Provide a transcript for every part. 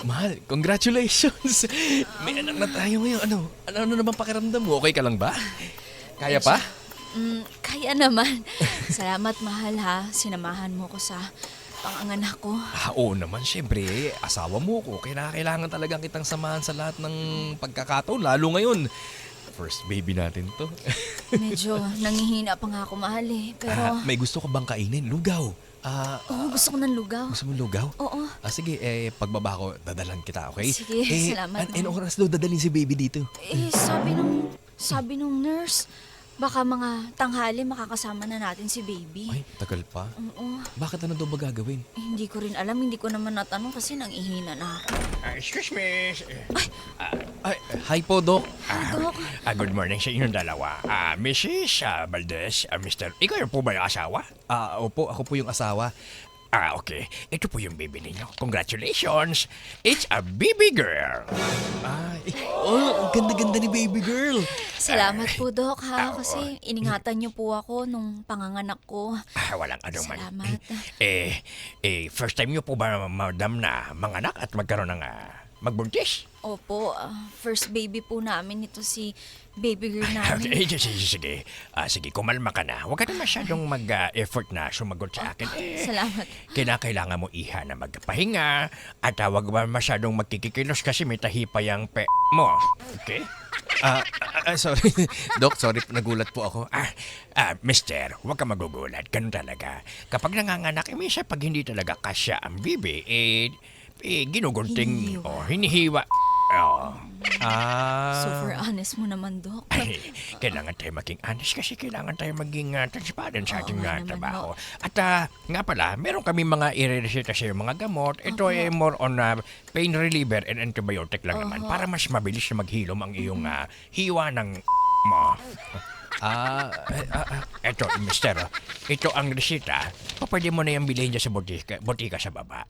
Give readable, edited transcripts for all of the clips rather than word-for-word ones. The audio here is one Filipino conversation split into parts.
Mahal, congratulations! May anak na tayo ngayon. Ano naman pakiramdam mo? Okay ka lang ba? Kaya pa? Kaya naman. Salamat, mahal ha. Sinamahan mo ko sa panganganak ko. Oo naman, syempre. Asawa mo ko. Kailangan talagang kitang samahan sa lahat ng pagkakataon. Lalo ngayon. First baby natin to. Medyo nangihina pa nga ako, mahal eh. Pero, May gusto ka bang kainin? Lugaw. gusto ko ng lugaw. Gusto mo lugaw? Oo. Sige, pagbaba ko, dadalan kita, okay? Sige, salamat, Anong oras daw dadalhin si baby dito? Sabi nung nurse, baka mga tanghali makakasama na natin si baby. Ay, tagal pa. Oo. Bakit ano daw ba gagawin? Hindi ko rin alam, hindi ko naman natanong kasi nangihina na ako. Excuse me. Hi po, Doc. Dok, Good morning sa inyong dalawa. Mrs. Valdez, Mr. Ikaw po ba yung asawa? Opo, ako po yung asawa. Okay. Ito po yung baby ninyo. Congratulations. It's a baby girl. Ang ganda-ganda ni baby girl. salamat po, Dok ha, kasi iningatan niyo po ako nung panganganak ko. Walang anuman. Salamat. First time niyo po ba, madam, na manganak at magkaroon ng magbuntis? Opo, first baby po namin ito si baby girl namin. Okay, sige. Sige, kumalma ka na. Huwag ka na masyadong mag-effort na sumagot sa akin. Salamat. Kailangan mo, iha, na magpahinga at huwag ba masyadong magkikikilos kasi may tahi pa yung mo. Okay? Sorry. Doc, sorry, nagulat po ako. Mister, huwag ka magugulat. Ganun talaga. Kapag nanganganak, minsan pag hindi talaga kasya ang bibi, ginugunting Hinihiwa. o hinihiwa. Super honest mo naman, Dok. Kailangan tayo maging honest kasi kailangan tayo maging transparent sa ating Oo nga naman, trabaho. At nga pala, meron kami mga irereseta sa mga gamot. Ito ay more on pain reliever and antibiotic lang naman para mas mabilis na maghilom ang iyong hiwa ng mo. Eto, mister, ito ang resita. Pwede mo na yung bilhin dyan sa botika sa baba.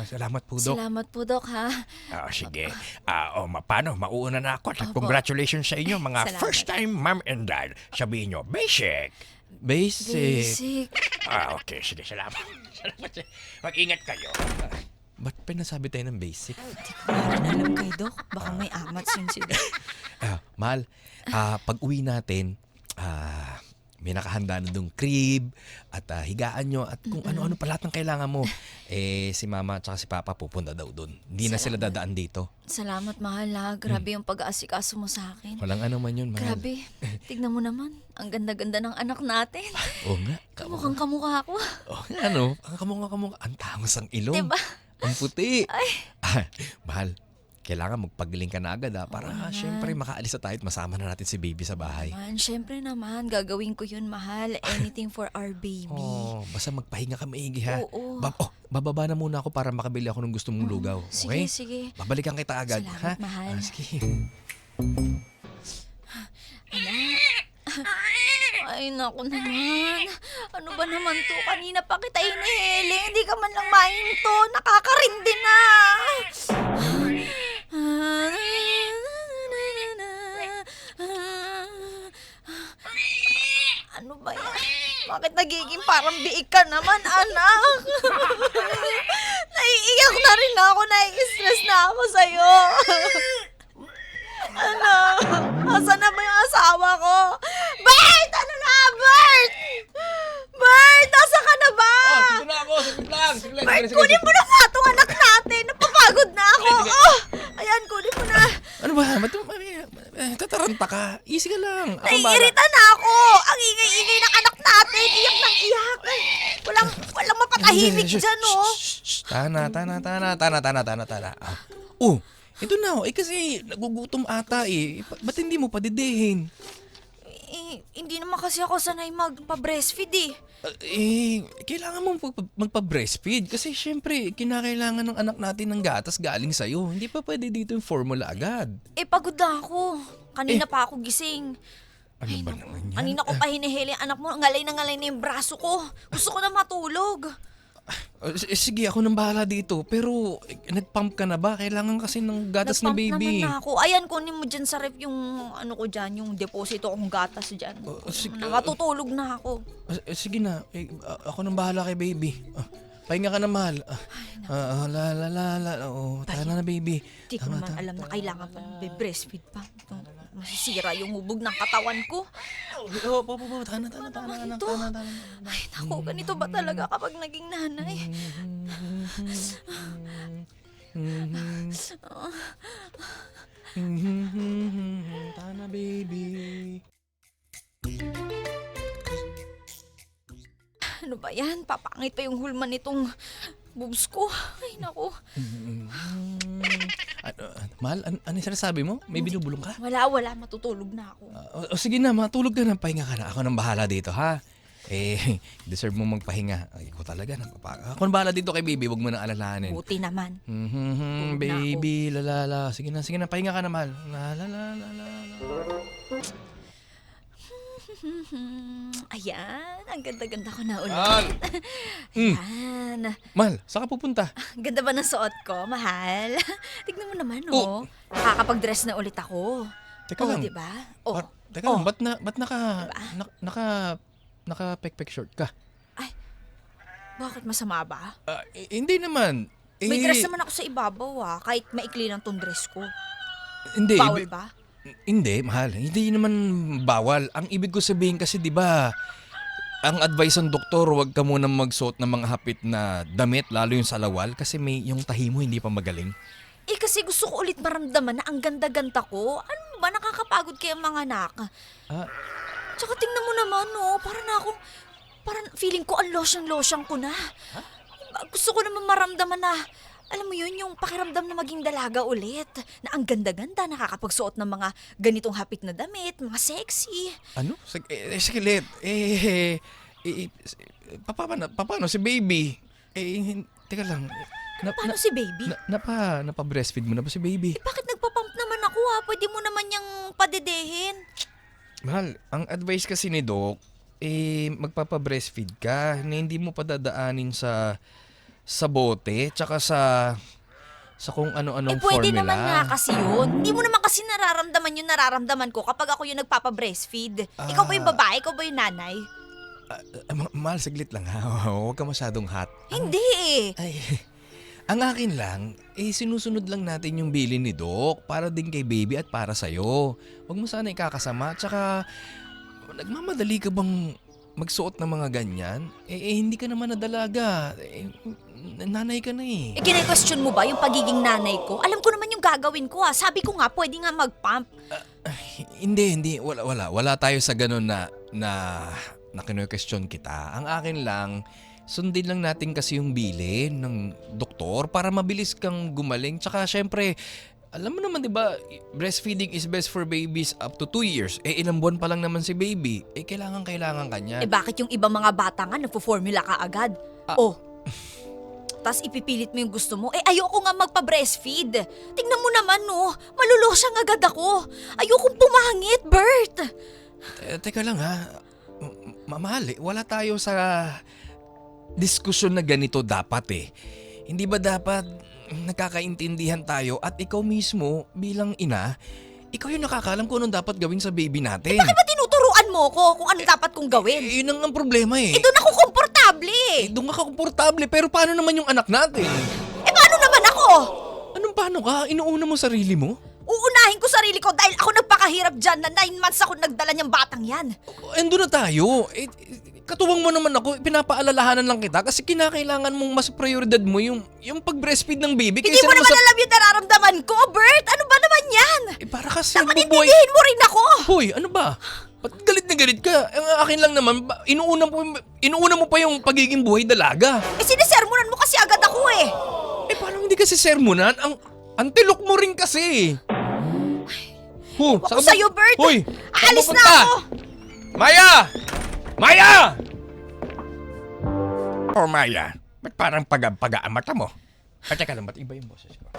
Salamat po, Doc. Salamat po, Dok ha. Sige. Paano? Mauuna na ako. At Opo. congratulations sa inyo, mga Salamat. first time mom and dad. Sabihin nyo, basic. Basic. Okay. Sige, salamat. Salamat. Mag-ingat kayo. Ba't pinasabi tayo ng basic? Hindi ko na rin alam kay Dok. Baka may amats yun si Dok. Mahal, pag uwi natin, may nakahanda na dong crib at higaan nyo at kung ano-ano pa lahat ng kailangan mo. Si mama at si papa pupunta daw doon. Hindi na sila dadaan dito. Salamat, mahal ha. Grabe yung pag-aasikaso mo sa akin. Walang ano man yun, mahal. Grabe. Tignan mo naman. Ang ganda-ganda ng anak natin. Oo nga. Kamukhang kamukha ko. Oo nga, no? Ang kamukha. Ang tangos ang ilong. Diba? Ang puti. Ay. Mahal, kailangan magpagaling ka na agad para naman. syempre makaalis na tayo at masama na natin si baby sa bahay. Man, syempre naman. Gagawin ko yun, mahal. Anything for our baby. Basta magpahinga ka maigi ha. Oo. Bababa na muna ako para makabili ako ng gusto mong lugaw. Okay? Sige. Babalikan kita agad. Salamat, ha? mahal. Sige. Ay, naku naman. Ano ba naman to? Kanina pa kita inihili. Hindi ka man lang mahinto. Nakakarindi na. Ano ba yan? Bakit nagiging parang biik ka naman, anak? Naiiyak na rin ako. Nai-stress na ako sa'yo. Ano? Asan na ba yung asawa ko? Bert! Ano na, Bert? Bert, nasa ka na ba? Sige na ako. Sige lang. Bert, kunin mo na nga itong anak natin. Napapagod na ako. Ayan, kunin mo na. Ano ba? Tataranta ka. Easy ka lang. Ako bahala. Naiirita na ako. Ang ingay-ingay ng anak natin. Iyak ng iyak. Walang mapatahimik dyan, oh. Tana. Ito na. Kasi nagugutom ata eh. Ba't hindi mo padidehin? Hindi naman kasi ako sanay magpa-breastfeed eh. Kailangan mo magpa-breastfeed kasi syempre, kinakailangan ng anak natin ng gatas galing sa'yo. Hindi pa pwede dito yung formula agad. Pagod na ako. Kanina pa ako gising. Ano ba naman yan? Kanina ko pa hinihili ang anak mo. Ngalay na yung braso ko. Gusto ko na matulog. Sige, ako nang bahala dito. Pero, nag-pump ka na ba? Kailangan kasi ng gatas na Nag-pump baby. naman na ako. Ayan, kunin mo dyan sa ref yung ano ko dyan, yung deposito kong gatas dyan. Nakatutulog na ako. Sige na. Ako nang bahala kay baby. Pahinga ka na, mahal. Tana na baby. Di ko naman alam na kailangan pa ng breastfeed pa. Masisira yung hubog ng katawan ko. Tana. Ito. Ay, naku, ganito ba talaga kapag naging nanay? Tana baby. Ano ba yan? Papangit pa yung hulma nitong boobs ko. Ay, naku. Mahal, ano yung sinasabi mo? May binubulong ka? Wala. Matutulog na ako. Sige na, matulog ka na. Pahinga ka na. Ako nang bahala dito, ha? Deserve mo magpahinga. Ay, ikaw talaga. Ako nang bahala dito kay baby. Huwag mo nang alalahanin. Buti naman. Baby, lalala. Sige na. Pahinga ka na, mahal. La. Ayan, ang ganda-ganda ko na ulit. Mahal! Ayan. Mahal, saan ka pupunta? Ganda ba ng suot ko, mahal? Tignan mo naman, Oh. Nakakapag-dress na ulit ako. Teka Oh, lang. diba? Oh. Teka lang, ba't naka-pek-pek short ka? Bakit masama ba? Hindi naman. May dress naman ako sa ibabaw, kahit maikli lang tong dress ko. Hindi. Bawal ba? Hindi, mahal. Hindi naman bawal. Ang ibig ko sabihin kasi, di ba, ang advice ng doktor, huwag ka muna magsuot ng mga hapit na damit, lalo yung salawal, kasi may yung tahi mo hindi pa magaling. Kasi gusto ko ulit maramdaman na ang ganda-ganda ko. Ano ba, nakakapagod kaya mga anak? Tsaka tingnan mo naman, parang feeling ko ang losyang-losyang ko na. Gusto ko naman maramdaman na, alam mo yun, yung pakiramdam na maging dalaga ulit. Na ang ganda-ganda, nakakapagsuot ng mga ganitong hapit na damit, mga sexy. Ano? Saglit. Paano si baby? Teka lang. Paano si baby? Napa-breastfeed mo na ba si baby? Bakit nagpapump naman ako Pwede mo naman niyang padedehin. Mahal, ang advice kasi ni Doc, magpapa-breastfeed ka, na hindi mo padadaanin sa bote, tsaka sa kung ano-anong Pwede formula. naman nga kasi yun. Hindi mo naman kasi nararamdaman yung nararamdaman ko kapag ako yung nagpapa-breastfeed. Ikaw ba yung babae? Ikaw ba yung nanay? Mahal, saglit lang ha. Huwag ka masyadong hot. Hindi Ay, ang akin lang, sinusunod lang natin yung bilin ni Doc para din kay baby at para sa'yo. Huwag mo sana ikakasama. Tsaka, nagmamadali ka bang magsuot ng mga ganyan? Hindi ka naman na dalaga. Nanay ka na eh. Kine-question mo ba yung pagiging nanay ko? Alam ko naman yung gagawin ko Sabi ko nga, pwede nga mag-pump. Hindi. Wala tayo sa ganun na kino-question kita. Ang akin lang, sundin lang natin kasi yung bilin ng doktor para mabilis kang gumaling. Tsaka syempre, alam mo naman 'di ba, breastfeeding is best for babies up to 2 years. Ilang buwan pa lang naman si baby. Kailangan ka niya. Bakit yung ibang mga bata nga nagpo-formula ka agad? Tas ipipilit mo yung gusto mo. Ayoko nga magpa-breastfeed. Tingnan mo naman malulosyang agad ako. Ayokong pumangit, Bert. Teka lang ha. Mahal, wala tayo sa diskusyon na ganito dapat Hindi ba dapat nagkakaintindihan tayo at ikaw mismo bilang ina, ikaw yung nakakaalam kung anong dapat gawin sa baby natin. Bakit ba tinuturuan mo ko kung ano dapat kong gawin? Yun ang problema Doon ako komportable. Doon ka komportable, pero paano naman yung anak natin? Paano naman ako? Anong paano ka? Inuuna mo sarili mo? Uunahin ko sarili ko dahil ako nagpakahirap dyan na 9 months ako nagdala niyang batang yan. Ando na tayo. Katuwang mo naman ako, pinapaalalahanan lang kita kasi kinakailangan mong mas prioridad mo yung pag-breastfeed ng baby. Hindi mo naman alam yung nararamdaman ko, Bert. Ano ba naman yan? Para kasi Dapat intindihin mo rin ako. Hoy, ano ba? Ba't galit na galit ka? Ang akin lang naman, inuuna mo pa yung pagiging buhay dalaga. Sinisermonan mo kasi agad ako Paano hindi kasi sermonan? Ang tilok mo rin kasi. Ako sa'yo, Bert. Hoy, Aalis na ako. Maya! Maya, ba't parang paga ang mata mo? Teka lang, ba't iba yung boses ko?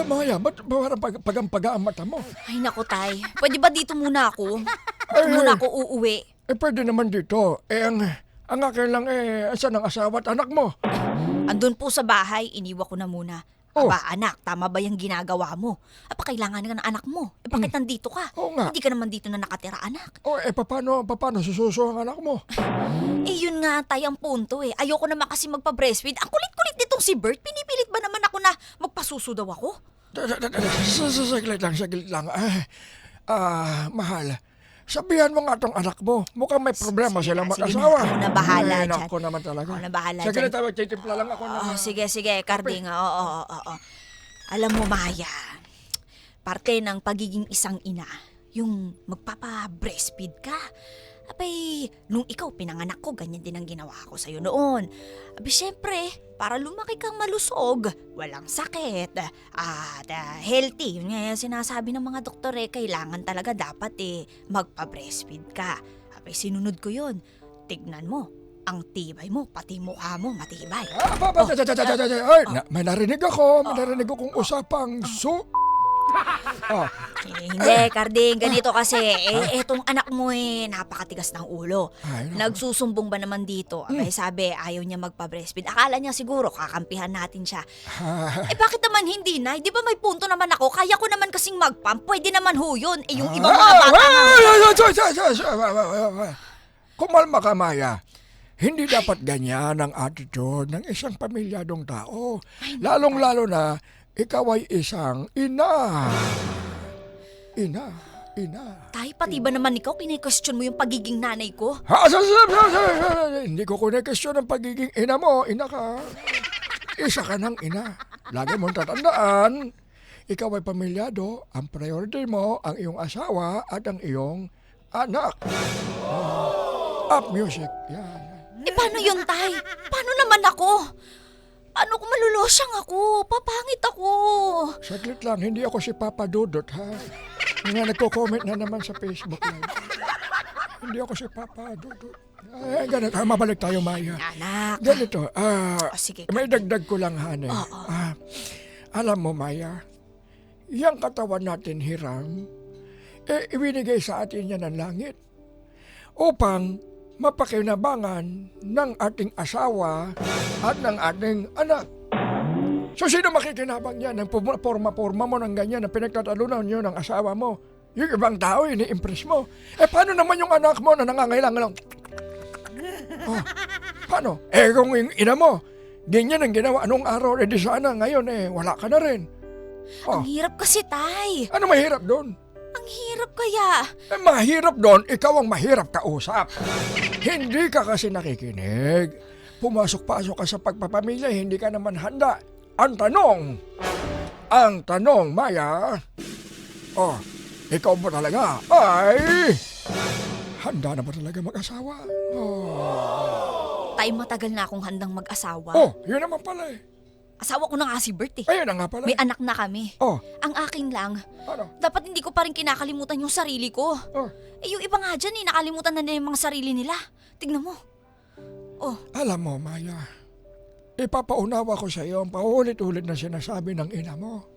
Maya, ba't parang pagang-paga ang mata mo? Ay, naku, Tay. Pwede ba dito muna ako? Dito muna ako uuwi. Pwede naman dito. Ang akin lang saan ang asawa at anak mo? Andun po sa bahay, iniwan ko na muna. Aba, anak, tama ba yung ginagawa mo? Kailangan nga ng anak mo. Bakit nandito ka? Oo nga. Hindi ka naman dito na nakatira, anak. Paano sususo ang anak mo? Yun nga, Tay, ang punto Ayoko naman kasi magpa-breastfeed. Ang kulit-kulit nitong si Bert. Pinipilit na magpasuso daw ako. Saglit lang. Mahal. Sabihan mo nga tong anak mo. Mukhang may problema silang Sige mag-asawa. na, ako na bahala Ay, dyan. naku naman talaga. Ako na bahala Saglit dyan. tayo, magtitimpla lang ako. Oh, sige, Carding. Oo. Alam mo, Maya, parte ng pagiging isang ina, yung magpapa-breastfeed ka. Abay, nung ikaw pinanganak ko, ganyan din ang ginawa ko sa'yo noon. Abay, syempre, para lumaki kang malusog, walang sakit, at healthy. Yun nga yung sinasabi ng mga doktor kailangan talaga dapat magpa-breastfeed ka. Abay, sinunod ko yun. Tignan mo, ang tibay mo, pati mukha mo matibay. May narinig akong usapang Hindi, Carding, ganito kasi. Etong anak mo napakatigas ng ulo. Ay, naku. Nagsusumbong ba naman dito? Abay, sabi, ayaw niya magpa-breastfeed. Akala niya siguro kakampihan natin siya. Bakit naman hindi, Nay? Di ba may punto naman ako? Kaya ko naman kasing mag-pump. Pwede naman ho yun. Yung ibang mga bata Kumalma ka, Maya. Hindi dapat ganyan ang attitude ng isang pamilyadong tao. Lalong-lalo na, ikaw ay isang ina. Ina. Tay, pati ba naman ikaw kine-question mo yung pagiging nanay ko? Hindi ko question ang pagiging ina mo. Ina ka. Isa ka ng ina. Lagi mong tatandaan, ikaw ay pamilyado. Ang priority mo, ang iyong asawa at ang iyong anak. Up music. Yan. Paano yun, Tay? Paano naman ako? Paano kung malulosyang ako? Papangit ako. Saglit lang, hindi ako si Papa Dudut, ha? Nga nagko-comment na naman sa Facebook Live. Hindi ako si Papa Dudut. Ganito, mabalik tayo, Maya. Anak. Ganito, Sige, may dagdag ko lang, Hane. Oo. Alam mo, Maya, yung katawan natin hiram, ibinigay sa atin yan ng langit upang mapakinabangan ng ating asawa at ng ating anak. So sino makikinabang yan? Ang porma-porma mo ng ganyan, ang pinagtatalunan nyo ng asawa mo. Yung ibang tao, ini-impress mo. Paano naman yung anak mo na nangangailangan lang? Paano? Kung yung ina mo, ganyan ang ginawa anong araw, di sana ngayon wala ka na rin. Ang hirap kasi, Tay. Ano mahirap doon? Ang hirap kaya. Mahirap doon, ikaw ang mahirap kausap. Hindi ka kasi nakikinig. Pumasok-pasok ka sa pagpapamilya, hindi ka naman handa. Ang tanong, Maya, ikaw ba talaga ay handa na ba talaga mag-asawa? Tay, matagal na akong handang mag-asawa. Yun naman pala Asawa ko na nga si Bert Ayun na nga pala. May anak na kami. Ang akin lang, Ano? dapat hindi ko pa rin kinakalimutan yung sarili ko. Yung iba nga dyan nakalimutan na nila yung mga sarili nila. Tignan mo. Alam mo, Maya, ipapaunawa ko sa iyo ang paulit-ulit na sinasabi ng ina mo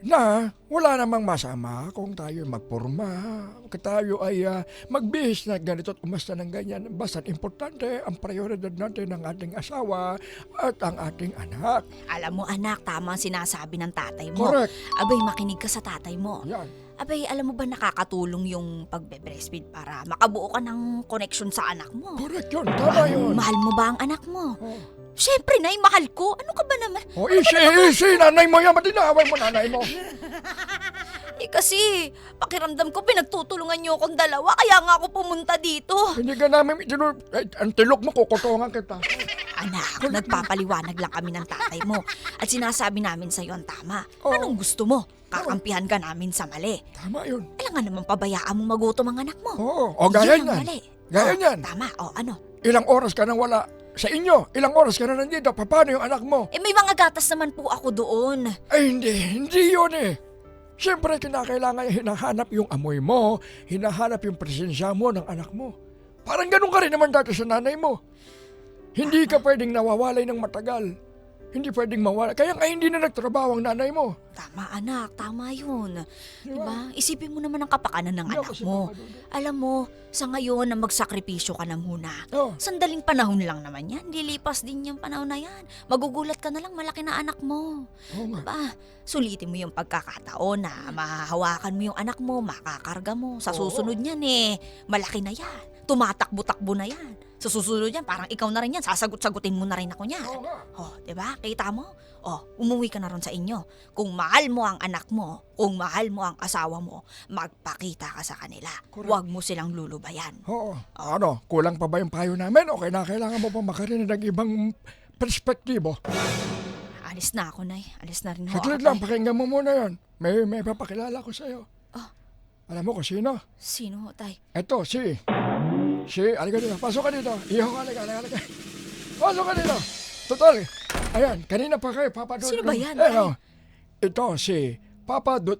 na wala namang masama kung tayo magpurma, kung tayo ay magbihis na ganito at umasta ng ganyan. Basta importante ang prioridad natin ng ating asawa at ang ating anak. Alam mo, anak, tama ang sinasabi ng tatay mo. Correct. Abay, makinig ka sa tatay mo. Yan. Abay, alam mo ba nakakatulong yung pagbe-breastfeed para makabuo ka ng connection sa anak mo? Correct yun. Tama yun. Mahal mo ba ang anak mo? Siyempre, Nay, mahal ko. Ano ka ba naman? Easy. Nanay mo yan. Ba't inaaway mo nanay mo? Kasi, pakiramdam ko pinagtutulungan niyo akong dalawa, kaya nga ako pumunta dito. Hindi ka namin ang tilok mo, kukutungan kita. Anak, nagpapaliwanag lang kami ng tatay mo. At sinasabi namin sa'yo ang tama. Oo. Anong gusto mo? Kakampihan ka namin sa mali. Tama yun. Kailangan naman pabayaan mo magutom ang anak mo. Oo. Gaya Yun ang yan. mali. Gaya yan. Tama, ano? Ilang oras ka nang wala sa inyo. Ilang oras ka na nandito. Paano yung anak mo? May mga gatas naman po ako doon. Ay, hindi yun Siyempre, kinakailangan hinahanap yung amoy mo, hinahanap yung presensya mo ng anak mo. Parang ganun ka rin naman dati sa nanay mo. Hindi ka pwedeng nawawalay ng matagal. Hindi pwedeng mawala. Kaya nga hindi na nagtrabaho ang nanay mo. Tama, anak. Tama yun. Diba? Diba? Isipin mo naman ang kapakanan ng Hindi anak ako si mo. Papa Dudut. Alam mo, sa ngayon na magsakripisyo ka na muna. Oh. Sandaling panahon lang naman yan. Lilipas din yung panahon na yan. Magugulat ka na lang, malaki na anak mo. Oo nga. Diba? Sulitin mo yung pagkakataon na mahahawakan mo yung anak mo, makakarga mo. Sa susunod niyan malaki na yan. Tumatakbo-takbo na yan. Sa susunod yan, parang ikaw na rin yan. Sasagot-sagutin mo na rin ako niyan. Oo nga. Oh, 'di ba? Kita mo? Oh, umuwi ka na ron sa inyo. Kung mahal mo ang anak mo, kung mahal mo ang asawa mo, magpakita ka sa kanila. Correct. Huwag mo silang lulubayan. Oo. Ano, kulang pa ba yung payo namin? Okay na, kailangan mo pa makarinig ng ibang perspektibo. Alis na ako, Nay. Alis na rin ho Saglit ako, lang, Tay. pakinggan mo muna yon. May papakilala ko sa'yo. Ah. Alam mo kung sino? Sino ho, Tay? Eto, alika dito. Pasok ka dito. Iho ka, alika. Pasok ka dito. Total, ayan, kanina pa kayo, Papa Dut. Sino ba yan, Oh, ito si Papa Dut.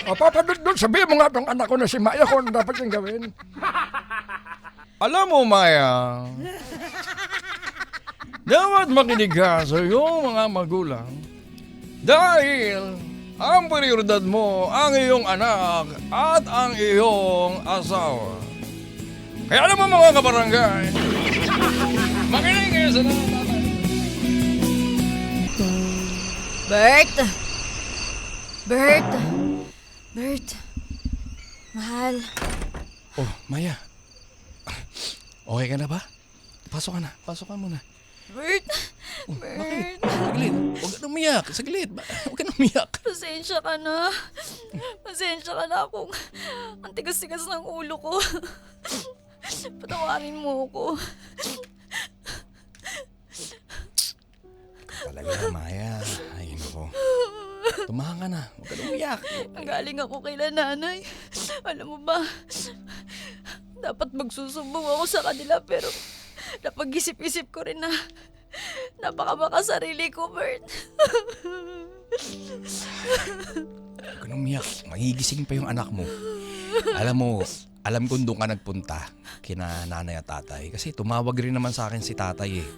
Papa Dut, sabihin mo nga tong anak ko na si Maya kung ano dapat niyang gawin. Alam mo, Maya, dapat makinig ka sa iyong mga magulang dahil ang prioridad mo ang iyong anak at ang iyong asawa. Kaya alam mo mga kabarangay, makinig kayo sa mga tatay. Bert! Mahal. Oh, Maya. Okay ka na ba? Pasok ka muna. Bert! Oh, bakit? Saglit. Huwag ka na umiyak. Saglit. Huwag ka na umiyak. Pasensya ka na. Pasensya ka na kung ang tigas-tigas ng ulo ko. Patawarin mo ko. Talaga, Maya. Ay, nako. Tumahan ka na. Huwag ka na umiyak. Galing ako kay nanay. Alam mo ba, dapat magsusumbong ako sa kanila pero napag-isip-isip ko rin na napakabaka sarili ko, Bert. Huwag ka na umiyak. Magigising pa yung anak mo. Alam ko doon ka nagpunta kina nanay at tatay. Kasi tumawag rin naman sa akin si tatay eh.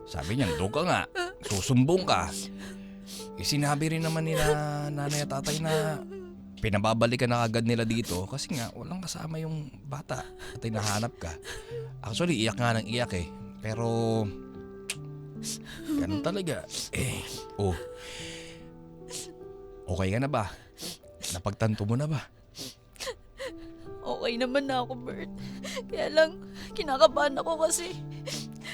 Sabi niya, doon ka nga. Susumbong ka. Sinabi rin naman nila nanay at tatay na pinababalikan na agad nila dito kasi nga walang kasama yung bata at hinahanap ka. Actually, iyak nga ng iyak eh. Pero, ganun talaga. Okay ka na ba? Napagtanto mo na ba? Okay naman na ako, Bert. Kaya lang, kinakabahan ako kasi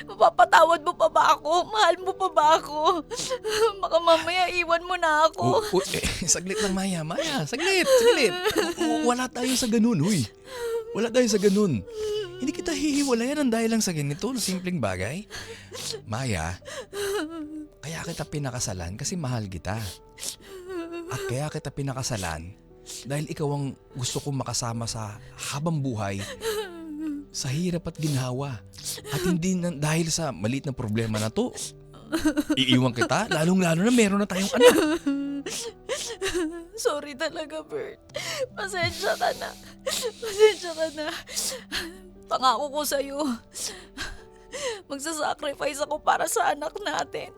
mapapatawad mo pa ba ako? Mahal mo pa ba ako? Baka mamaya iwan mo na ako. Saglit lang, Maya. Saglit. Wala tayo sa ganun, huy. Wala tayo sa ganun. Hindi kita hihiwalayan ng dahil lang sa ganito na simpleng bagay. Maya, kaya kita pinakasalan kasi mahal kita. At kaya kita pinakasalan dahil ikaw ang gusto kong makasama sa habang buhay, sa hirap at ginhawa. At hindi na, dahil sa maliit na problema na to, iiwan kita, lalong-lalo na meron na tayong anak. Sorry talaga, Bert. Pasensya ka na. Pangako ko sa'yo, magsasacrifice ako para sa anak natin.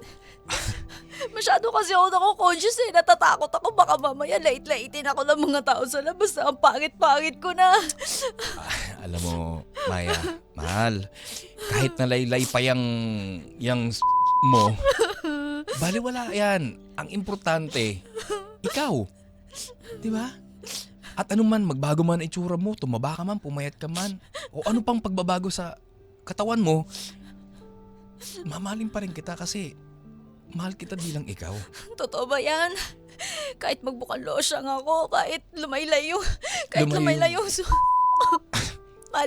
Masyado kasi ako nako-conscious eh. Natatakot ako baka mamaya lait-laitin ako ng mga tao sa labas na ang pangit-pangit ko na. Alam mo, Maya, mahal, kahit nalaylay pa yung mo, baliwala yan. Ang importante, ikaw. Di ba? At anuman, magbago man ang itsura mo, tumaba ka man, pumayat ka man, o ano pang pagbabago sa katawan mo, mamahalin pa rin kita kasi mahal kita bilang ikaw. Totoo ba yan? Kahit magbukang losyang ako, kahit lumaylay yung mahal mo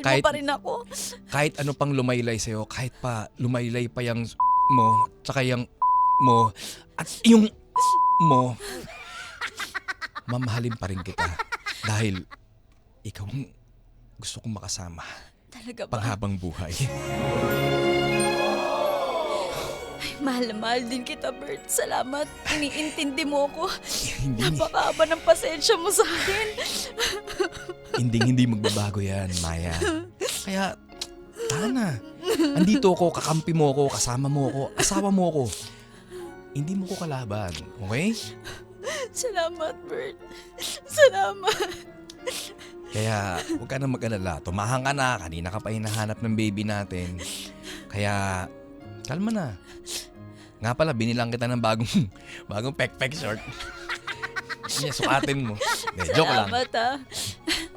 Kahit- pa rin ako. Kahit ano pang lumaylay sa'yo, kahit pa lumaylay pa yung mo, tsaka yung mo, at yung mo, mamahalin pa rin kita. Dahil ikaw ang gusto kong makasama Talaga ba? panghabang buhay. Mahal na mahal din kita, Bert. Salamat. Iniintindi mo ako. Hindi, Napakahaba ng pasensya mo sa akin. hindi magbabago yan, Maya. Kaya, tana. Andito ako, kakampi mo ako, kasama mo ako, asawa mo ako. Hindi mo ko kalaban, okay? Salamat, Bert. Salamat. Kaya, huwag ka na mag-alala. Tumahang ka na, kanina ka pa hinahanap ng baby natin. Kaya, kalma na. Nga pala, binilang kita ng bagong pek-pek short. Sige, sukatin mo. Joke lang. Salamat, ha.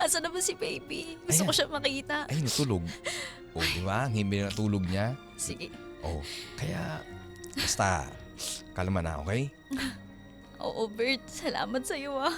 Asa na ba si baby? Gusto Ayan. ko siya makita. Ay, natulog. O, di ba? Ang himbi na tulog niya. Sige. O, kaya, basta, kalma na, okay? Oo, Bert. Salamat sa'yo ah.